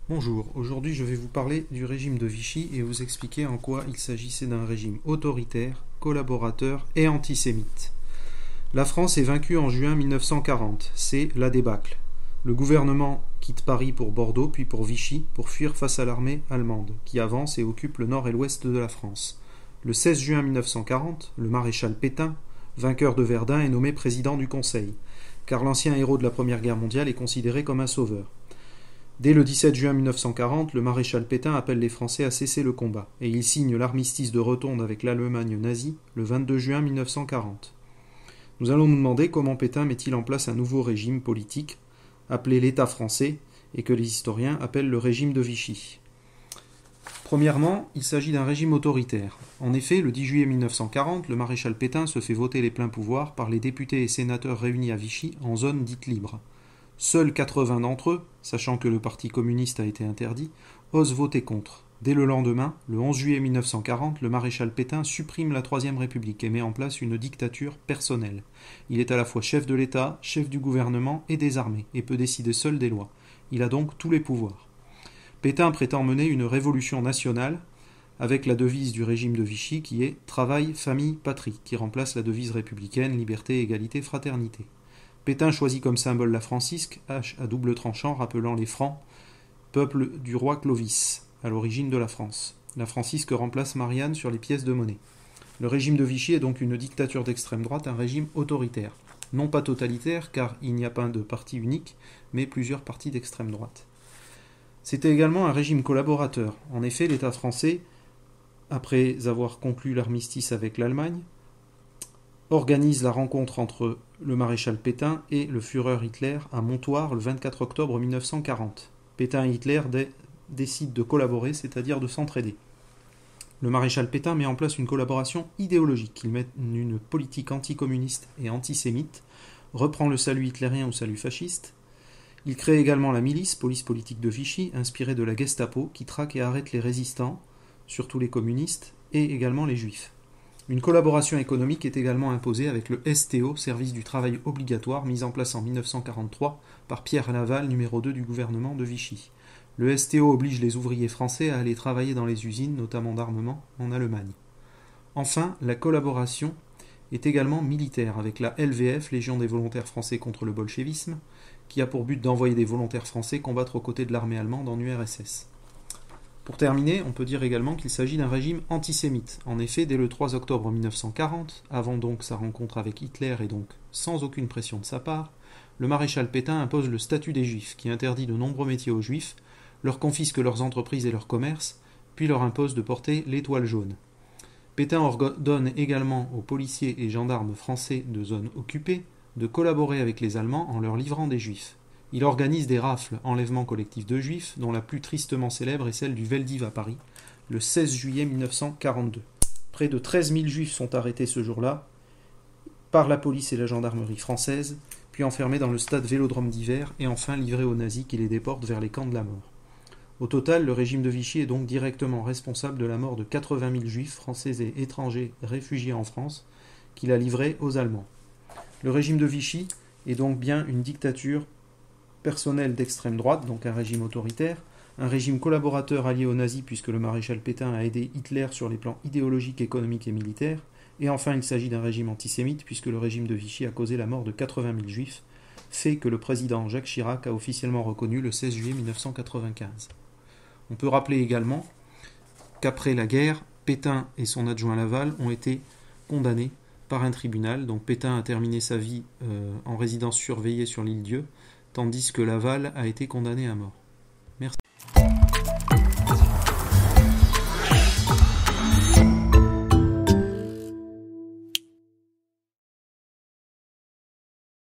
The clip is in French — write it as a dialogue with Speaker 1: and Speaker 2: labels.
Speaker 1: Bonjour, aujourd'hui je vais vous parler du régime de Vichy et vous expliquer en quoi il s'agissait d'un régime autoritaire, collaborateur et antisémite. La France est vaincue en juin 1940, c'est la débâcle. Le gouvernement quitte Paris pour Bordeaux puis pour Vichy pour fuir face à l'armée allemande qui avance et occupe le nord et l'ouest de la France. Le 16 juin 1940, le maréchal Pétain, vainqueur de Verdun, est nommé président du Conseil, car l'ancien héros de la Première Guerre mondiale est considéré comme un sauveur. Dès le 17 juin 1940, le maréchal Pétain appelle les Français à cesser le combat, et il signe l'armistice de Rotonde avec l'Allemagne nazie le 22 juin 1940. Nous allons nous demander comment Pétain met-il en place un nouveau régime politique, appelé l'État français, et que les historiens appellent le régime de Vichy. Premièrement, il s'agit d'un régime autoritaire. En effet, le 10 juillet 1940, le maréchal Pétain se fait voter les pleins pouvoirs par les députés et sénateurs réunis à Vichy en zone dite libre. Seuls 80 d'entre eux, sachant que le Parti communiste a été interdit, osent voter contre. Dès le lendemain, le 11 juillet 1940, le maréchal Pétain supprime la Troisième République et met en place une dictature personnelle. Il est à la fois chef de l'État, chef du gouvernement et des armées, et peut décider seul des lois. Il a donc tous les pouvoirs. Pétain prétend mener une révolution nationale avec la devise du régime de Vichy qui est « Travail, famille, patrie », qui remplace la devise républicaine « Liberté, égalité, fraternité ». Pétain choisit comme symbole la francisque, hache à double tranchant rappelant les Francs, peuple du roi Clovis, à l'origine de la France. La francisque remplace Marianne sur les pièces de monnaie. Le régime de Vichy est donc une dictature d'extrême droite, un régime autoritaire. Non pas totalitaire, car il n'y a pas de parti unique, mais plusieurs partis d'extrême droite. C'était également un régime collaborateur. En effet, l'État français, après avoir conclu l'armistice avec l'Allemagne, organise la rencontre entre le maréchal Pétain et le Führer Hitler à Montoire le 24 octobre 1940. Pétain et Hitler décident de collaborer, c'est-à-dire de s'entraider. Le maréchal Pétain met en place une collaboration idéologique. Il mène une politique anticommuniste et antisémite, reprend le salut hitlérien ou salut fasciste. Il crée également la milice, police politique de Vichy, inspirée de la Gestapo, qui traque et arrête les résistants, surtout les communistes, et également les juifs. Une collaboration économique est également imposée avec le STO, service du travail obligatoire, mis en place en 1943 par Pierre Laval, numéro 2 du gouvernement de Vichy. Le STO oblige les ouvriers français à aller travailler dans les usines, notamment d'armement, en Allemagne. Enfin, la collaboration est également militaire, avec la LVF, Légion des volontaires français contre le bolchevisme, qui a pour but d'envoyer des volontaires français combattre aux côtés de l'armée allemande en URSS. Pour terminer, on peut dire également qu'il s'agit d'un régime antisémite. En effet, dès le 3 octobre 1940, avant donc sa rencontre avec Hitler et donc sans aucune pression de sa part, le maréchal Pétain impose le statut des Juifs, qui interdit de nombreux métiers aux Juifs, leur confisque leurs entreprises et leurs commerces, puis leur impose de porter l'étoile jaune. Pétain ordonne également aux policiers et gendarmes français de zones occupées de collaborer avec les Allemands en leur livrant des Juifs. Il organise des rafles, enlèvements collectifs de Juifs, dont la plus tristement célèbre est celle du Veldiv à Paris, le 16 juillet 1942. Près de 13 000 Juifs sont arrêtés ce jour-là par la police et la gendarmerie française, puis enfermés dans le stade Vélodrome d'hiver et enfin livrés aux nazis qui les déportent vers les camps de la mort. Au total, le régime de Vichy est donc directement responsable de la mort de 80 000 Juifs, français et étrangers réfugiés en France, qu'il a livrés aux Allemands. Le régime de Vichy est donc bien une dictature personnelle d'extrême droite, donc un régime autoritaire, un régime collaborateur allié aux nazis puisque le maréchal Pétain a aidé Hitler sur les plans idéologiques, économiques et militaires, et enfin il s'agit d'un régime antisémite puisque le régime de Vichy a causé la mort de 80 000 juifs, fait que le président Jacques Chirac a officiellement reconnu le 16 juillet 1995. On peut rappeler également qu'après la guerre, Pétain et son adjoint Laval ont été condamnés par un tribunal, donc Pétain a terminé sa vie en résidence surveillée sur l'île Dieu, tandis que Laval a été condamné à mort.